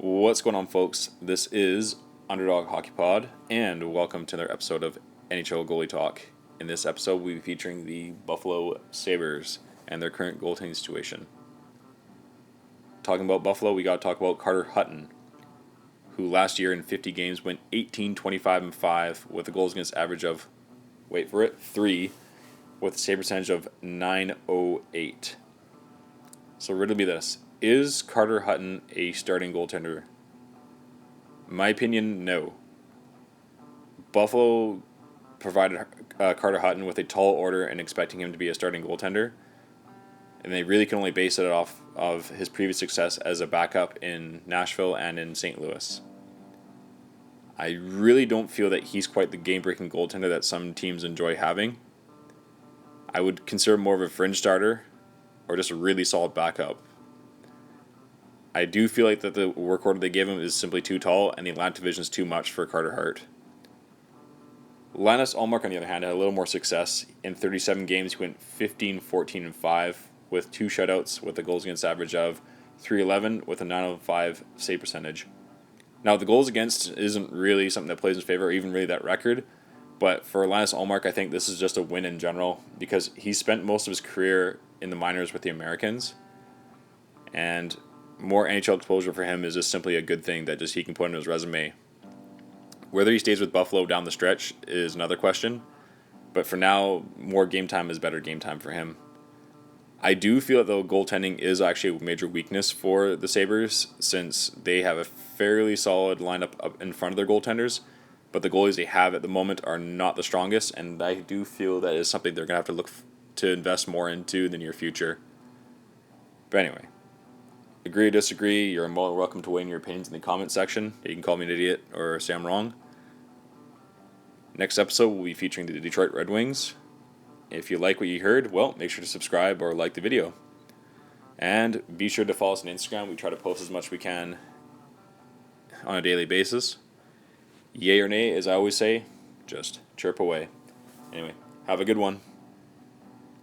What's going on, folks? This is Underdog Hockey Pod, and welcome to another episode of NHL Goalie Talk. In this episode, we'll be featuring the Buffalo Sabres and their current goaltending situation. Talking about Buffalo, we got to talk about Carter Hutton, who last year in 50 games went 18, 25, and 5 with a goals against average of, wait for it, 3, with a save percentage of .908. So riddle me this. Is Carter Hutton a starting goaltender? In my opinion, no. Buffalo provided Carter Hutton with a tall order and expecting him to be a starting goaltender, and they really can only base it off of his previous success as a backup in Nashville and in St. Louis. I really don't feel that he's quite the game-breaking goaltender that some teams enjoy having. I would consider him more of a fringe starter or just a really solid backup. I do feel like that the work order they gave him is simply too tall, and the Atlantic Division is too much for Carter Hart. Linus Ullmark, on the other hand, had a little more success. In 37 games, he went 15, 14, and 5 with 2 shutouts with a goals against average of .311 with a .905 save percentage. Now, the goals against isn't really something that plays in his favor, or even really that record, but for Linus Ullmark, I think this is just a win in general because he spent most of his career in the minors with the Americans, and more NHL exposure for him is just simply a good thing that just he can put on his resume. Whether he stays with Buffalo down the stretch is another question, but for now, more game time is better game time for him. I do feel that though goaltending is actually a major weakness for the Sabres since they have a fairly solid lineup up in front of their goaltenders, but the goalies they have at the moment are not the strongest, and I do feel that is something they're going to have to look to invest more into in the near future. But anyway, agree or disagree, you're more than welcome to weigh in your opinions in the comment section. You can call me an idiot or say I'm wrong. Next episode will be featuring the Detroit Red Wings. If you like what you heard, well, make sure to subscribe or like the video. And be sure to follow us on Instagram. We try to post as much as we can on a daily basis. Yay or nay, as I always say, just chirp away. Anyway, have a good one.